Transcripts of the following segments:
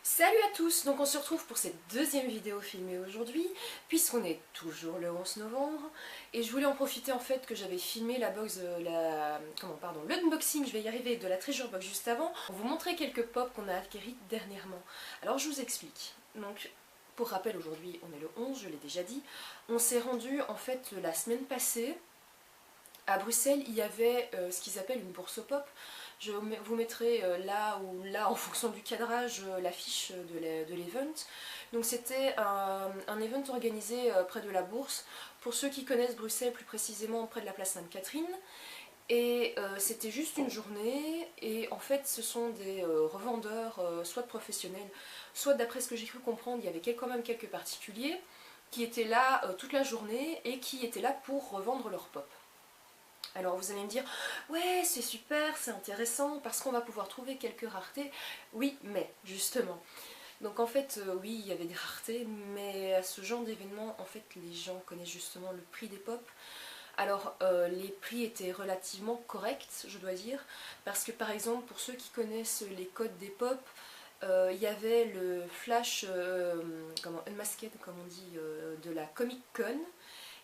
Salut à tous, donc on se retrouve pour cette deuxième vidéo filmée aujourd'hui, puisqu'on est toujours le 11 novembre, et je voulais en profiter en fait que j'avais filmé la box, l'unboxing, je vais y arriver, de la Treasure Box juste avant, pour vous montrer quelques pop qu'on a acquis dernièrement. Alors je vous explique. Donc, pour rappel, aujourd'hui on est le 11, je l'ai déjà dit, on s'est rendu en fait la semaine passée. À Bruxelles, il y avait ce qu'ils appellent une bourse au pop. Je vous mettrai là ou là, en fonction du cadrage, l'affiche de l'event. Donc c'était un event organisé près de la bourse. Pour ceux qui connaissent Bruxelles, plus précisément près de la place Sainte-Catherine. Et c'était juste une journée. Et en fait, ce sont des revendeurs, soit de professionnels, soit d'après ce que j'ai cru comprendre, il y avait quand même quelques particuliers qui étaient là toute la journée et qui étaient là pour revendre leur pop. Alors vous allez me dire, ouais c'est super, c'est intéressant, parce qu'on va pouvoir trouver quelques raretés. Oui, mais justement. Donc en fait, oui, il y avait des raretés, mais à ce genre d'événement, en fait, les gens connaissent justement le prix des pop. Alors les prix étaient relativement corrects, je dois dire, parce que par exemple, pour ceux qui connaissent les codes des pop, il y avait le flash, unmasked, comme on dit, de la Comic Con,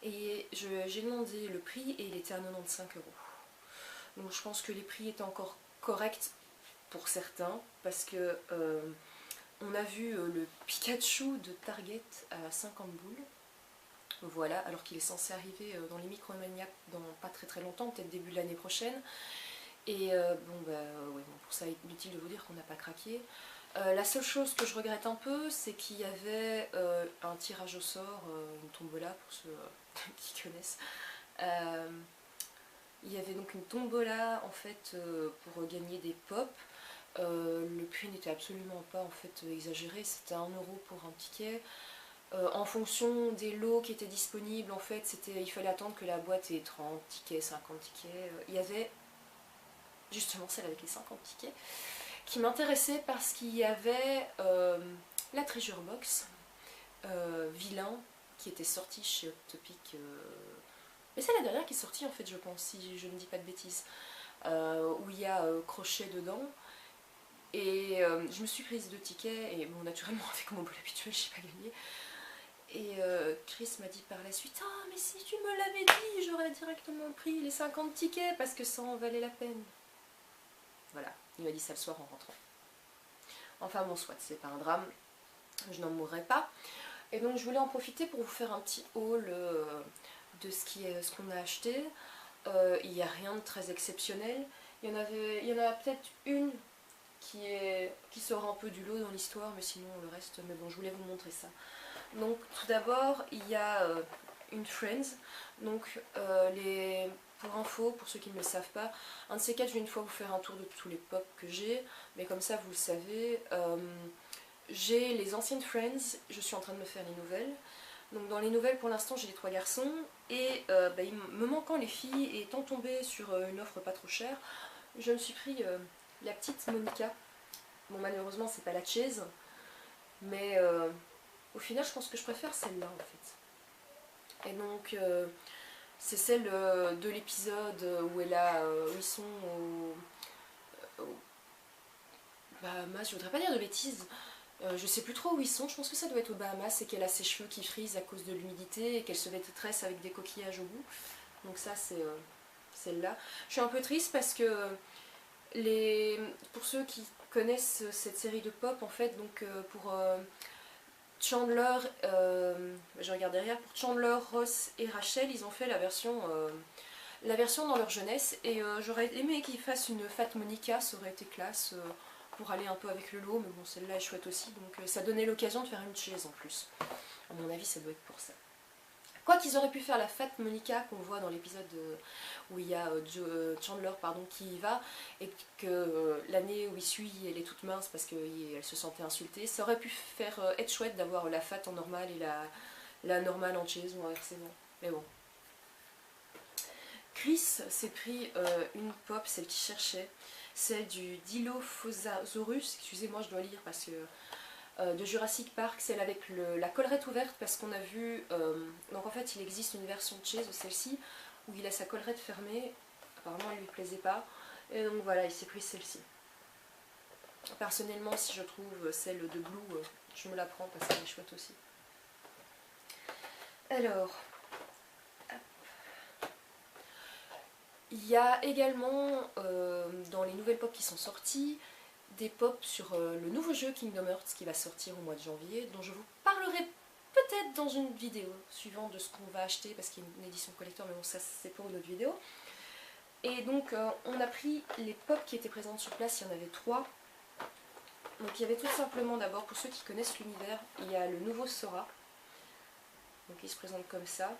et j'ai demandé le prix et il était à 95 euros. Donc je pense que les prix étaient encore corrects pour certains, parce que on a vu le Pikachu de Target à 50 boules. Voilà, alors qu'il est censé arriver dans les Micromania dans pas très longtemps, peut-être début de l'année prochaine. Et pour ça, inutile de vous dire qu'on n'a pas craqué. La seule chose que je regrette un peu, c'est qu'il y avait un tirage au sort, une tombola pour ceux qui connaissent. Il y avait donc une tombola en fait pour gagner des pop. Le prix n'était absolument pas en fait exagéré, c'était 1 euro pour un ticket. En fonction des lots qui étaient disponibles, en fait, il fallait attendre que la boîte ait 30 tickets, 50 tickets. Il y avait justement celle avec les 50 tickets qui m'intéressait parce qu'il y avait la Treasure Box Vilain qui était sortie chez Octopic. Mais c'est la dernière qui est sortie en fait, je pense, si je ne dis pas de bêtises. Où il y a Crochet dedans. Et je me suis prise 2 tickets, et bon, naturellement, avec mon bol habituel, je n'ai pas gagné. Et Chris m'a dit par la suite, ah, mais si tu me l'avais dit, j'aurais directement pris les 50 tickets parce que ça en valait la peine. Voilà, il m'a dit ça le soir en rentrant. Enfin bon, soit, c'est pas un drame, je n'en mourrai pas. Et donc je voulais en profiter pour vous faire un petit haul de ce qu'on a acheté. Il n'y a rien de très exceptionnel. Il y en a peut-être une qui sort un peu du lot dans l'histoire, mais sinon le reste, mais bon, je voulais vous montrer ça. Donc tout d'abord, il y a une Friends. Donc pour info, pour ceux qui ne le savent pas, un de ces quatre, je vais une fois vous faire un tour de tous les pop que j'ai, mais comme ça vous le savez. J'ai les anciennes Friends, je suis en train de me faire les nouvelles. Donc dans les nouvelles pour l'instant j'ai les 3 garçons, et me manquant les filles et étant tombée sur une offre pas trop chère, je me suis pris la petite Monica. Bon, malheureusement c'est pas la Chase, mais au final je pense que je préfère celle-là en fait. Et donc c'est celle de l'épisode où où ils sont au Bahamas, je voudrais pas dire de bêtises. Je sais plus trop où ils sont, je pense que ça doit être aux Bahamas, et qu'elle a ses cheveux qui frisent à cause de l'humidité et qu'elle se tresse avec des coquillages au bout. Donc ça c'est celle-là. Je suis un peu triste parce que pour ceux qui connaissent cette série de pop, en fait, donc pour Chandler, je regarde derrière, pour Chandler, Ross et Rachel, ils ont fait la version dans leur jeunesse, et j'aurais aimé qu'ils fassent une Fat Monica, ça aurait été classe pour aller un peu avec le lot, mais bon, celle-là est chouette aussi, donc ça donnait l'occasion de faire une chaise en plus. À mon avis, ça doit être pour ça. Quoi qu'ils auraient pu faire la Fat Monica qu'on voit dans l'épisode où il y a Chandler qui y va, et que l'année où il suit elle est toute mince parce qu'elle se sentait insultée, ça aurait pu faire être chouette d'avoir la Fat en normal et la normale en chaise ou inversement. Mais bon. Chris s'est pris une pop, celle qu'il cherchait, celle du Dilophosaurus, excusez-moi je dois lire parce que de Jurassic Park, celle avec la collerette ouverte, parce qu'on a vu, donc en fait il existe une version de Chase, celle-ci, où il a sa collerette fermée, apparemment elle lui plaisait pas, et donc voilà, il s'est pris celle-ci. Personnellement, si je trouve celle de Blue, je me la prends parce qu'elle est chouette aussi. Alors, il y a également dans les nouvelles pop qui sont sorties, des pop sur le nouveau jeu Kingdom Hearts qui va sortir au mois de janvier, dont je vous parlerai peut-être dans une vidéo, suivant de ce qu'on va acheter, parce qu'il y a une édition collector, mais bon, ça c'est pour une autre vidéo. Et donc on a pris les pop qui étaient présentes sur place, il y en avait 3. Donc il y avait tout simplement d'abord, pour ceux qui connaissent l'univers, il y a le nouveau Sora. Donc il se présente comme ça.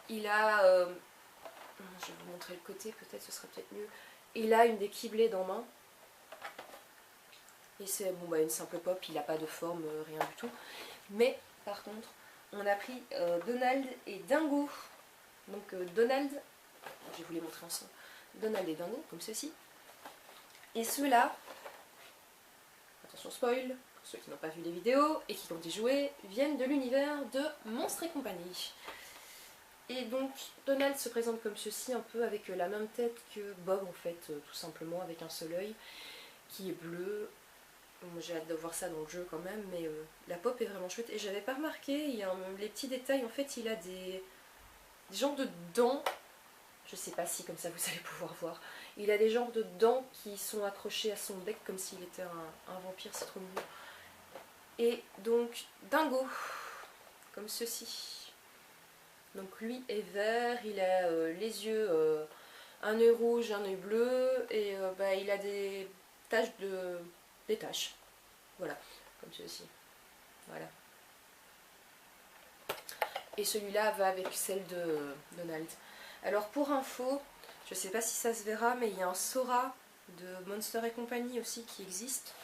Il a, je vais vous montrer le côté, peut-être ce sera peut-être mieux. Il a une des Keyblades en main. Et c'est bon, bah, une simple pop, il n'a pas de forme, rien du tout. Mais par contre, on a pris Donald et Dingo. Donc Donald, je vais vous les montrer ensemble. Donald et Dingo, comme ceci. Et ceux-là, attention spoil, pour ceux qui n'ont pas vu les vidéos et qui ont y joué, viennent de l'univers de Monstres et compagnie. Et donc Donald se présente comme ceci, un peu avec la même tête que Bob en fait, tout simplement, avec un seul œil qui est bleu. J'ai hâte de voir ça dans le jeu quand même, mais la pop est vraiment chouette. Et j'avais pas remarqué, il y a les petits détails, en fait il a des genres de dents, je sais pas si comme ça vous allez pouvoir voir, il a des genres de dents qui sont accrochées à son bec comme s'il était un vampire, c'est trop mignon. Et donc Dingo, comme ceci. Donc lui est vert, il a les yeux, un œil rouge, un œil bleu, et bah, il a des taches des taches. Voilà, comme ceci. Voilà. Et celui-là va avec celle de Donald. Alors pour info, je sais pas si ça se verra, mais il y a un Sora de Monster et compagnie aussi qui existe.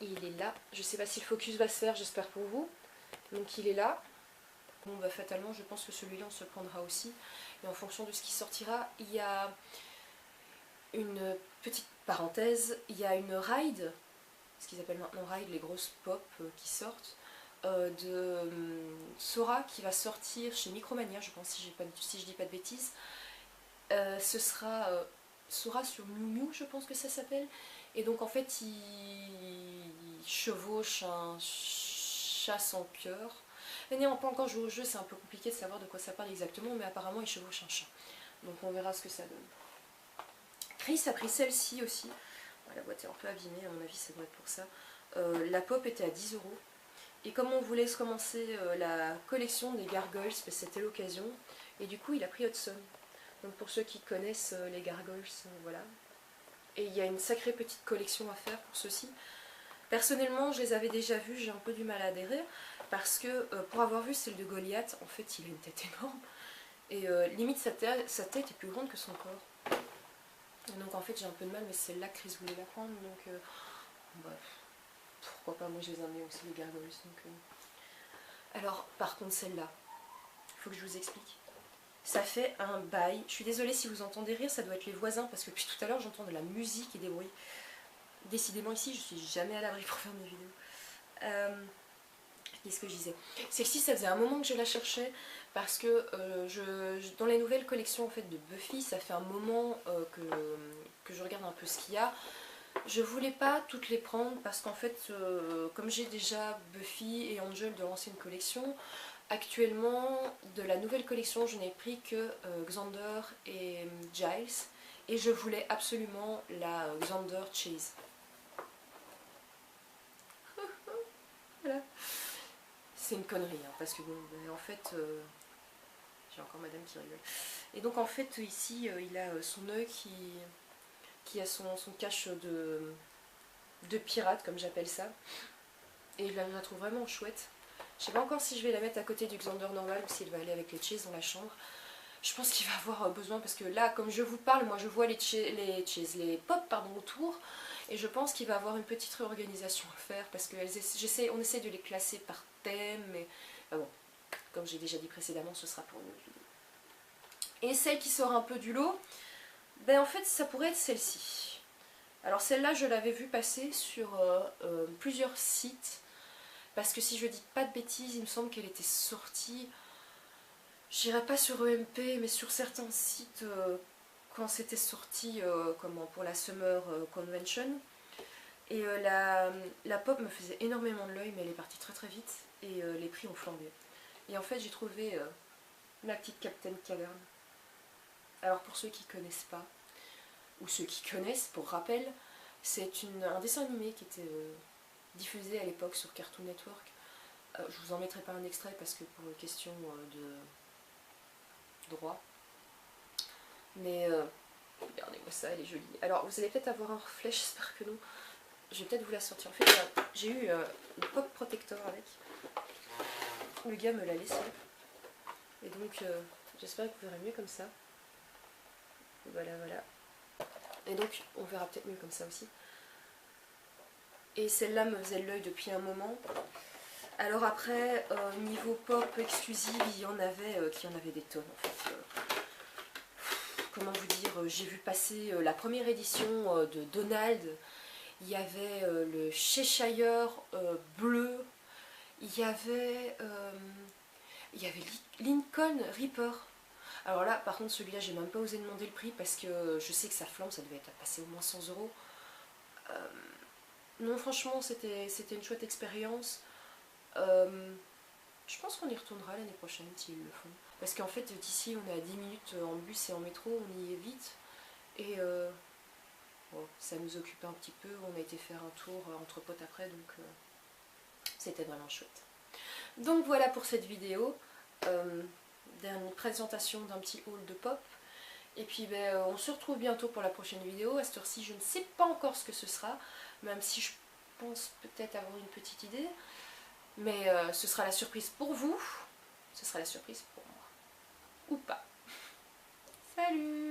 Et il est là. Je sais pas si le focus va se faire, j'espère pour vous. Donc il est là. Bon bah fatalement je pense que celui-là on se le prendra aussi. Et en fonction de ce qui sortira, il y a une petite parenthèse, il y a une ride, ce qu'ils appellent maintenant ride, les grosses pop qui sortent, de Sora qui va sortir chez Micromania, je pense, si je dis pas de bêtises. Ce sera Sora sur Miu Miu, je pense que ça s'appelle. Et donc en fait il chevauche un chat sans cœur. Mais n'ayant pas encore joué au jeu, c'est un peu compliqué de savoir de quoi ça parle exactement, mais apparemment il chevauche un chat. Donc on verra ce que ça donne. Chris a pris celle-ci aussi. La boîte est un peu abîmée, à mon avis ça doit être pour ça. La pop était à 10 €. Et comme on voulait commencer la collection des Gargoyles, c'était l'occasion, et du coup il a pris Hudson. Donc pour ceux qui connaissent les Gargoyles, voilà. Et il y a une sacrée petite collection à faire pour ceux-ci. Personnellement, je les avais déjà vus, j'ai un peu du mal à adhérer, parce que pour avoir vu celle de Goliath, en fait il a une tête énorme, et limite sa tête est plus grande que son corps. Et donc en fait j'ai un peu de mal, mais c'est celle-là que Chris voulait la prendre, donc bah, pourquoi pas, moi je les aime bien aussi les Gargoyles. Donc, Alors par contre celle-là, il faut que je vous explique. Ça fait un bail, je suis désolée si vous entendez rire, ça doit être les voisins, parce que depuis tout à l'heure j'entends de la musique et des bruits. Décidément ici, je suis jamais à l'abri pour faire mes vidéos. Qu'est-ce que je disais? Celle-ci, ça faisait un moment que je la cherchais parce que dans les nouvelles collections en fait, de Buffy, ça fait un moment que je regarde un peu ce qu'il y a. Je voulais pas toutes les prendre parce qu'en fait, comme j'ai déjà Buffy et Angel de l'ancienne collection, actuellement, de la nouvelle collection, je n'ai pris que Xander et Giles. Et je voulais absolument la Xander Chase. Voilà. C'est une connerie, hein, parce que bon, en fait, j'ai encore madame qui rigole. Et donc en fait, ici, il a son œil qui a son cache de pirate, comme j'appelle ça. Et je la trouve vraiment chouette. Je sais pas encore si je vais la mettre à côté du Xander normal ou si elle va aller avec les Chase dans la chambre. Je pense qu'il va avoir besoin, parce que là, comme je vous parle, moi je vois les pop pardon, autour. Et je pense qu'il va avoir une petite réorganisation à faire, parce qu'on essaie de les classer par thème, mais bon, comme j'ai déjà dit précédemment, ce sera pour une autre vidéo. Et celle qui sort un peu du lot, ben en fait ça pourrait être celle-ci. Alors celle-là je l'avais vue passer sur plusieurs sites, parce que si je dis pas de bêtises, il me semble qu'elle était sortie, je dirais pas sur EMP, mais sur certains sites quand c'était sorti pour la Summer Convention. Et la pop me faisait énormément de l'œil, mais elle est partie très très vite et les prix ont flambé. Et en fait j'ai trouvé ma petite Captain Caverne. Alors pour ceux qui connaissent pas, ou ceux qui connaissent, pour rappel, c'est un dessin animé qui était diffusé à l'époque sur Cartoon Network. Je vous en mettrai pas un extrait parce que pour une question de droit. Mais regardez-moi ça, elle est jolie. Alors vous allez peut-être avoir un reflet, j'espère que non. Je vais peut-être vous la sortir. En fait, j'ai eu une pop protector avec. Le gars me l'a laissé. Et donc, j'espère que vous verrez mieux comme ça. Voilà, voilà. Et donc, on verra peut-être mieux comme ça aussi. Et celle-là me faisait l'œil depuis un moment. Alors après, niveau pop exclusive, il y en avait des tonnes en fait. Comment vous dire, j'ai vu passer la première édition de Donald. Il y avait le Cheshire bleu. Il y avait Lincoln Reaper. Alors là, par contre, celui-là, j'ai même pas osé demander le prix parce que je sais que ça flambe, ça devait être passé au moins 100 €. Non, franchement, c'était une chouette expérience. Je pense qu'on y retournera l'année prochaine s'ils le font. Parce qu'en fait, d'ici, on est à 10 minutes en bus et en métro, on y est vite. Et bon, ça nous occupe un petit peu. On a été faire un tour entre potes après, donc c'était vraiment chouette. Donc voilà pour cette vidéo. Dernière présentation d'un petit haul de pop. Et puis on se retrouve bientôt pour la prochaine vidéo. À cette heure-ci, je ne sais pas encore ce que ce sera, même si je pense peut-être avoir une petite idée. Mais ce sera la surprise pour vous, ce sera la surprise pour moi. Ou pas. Salut!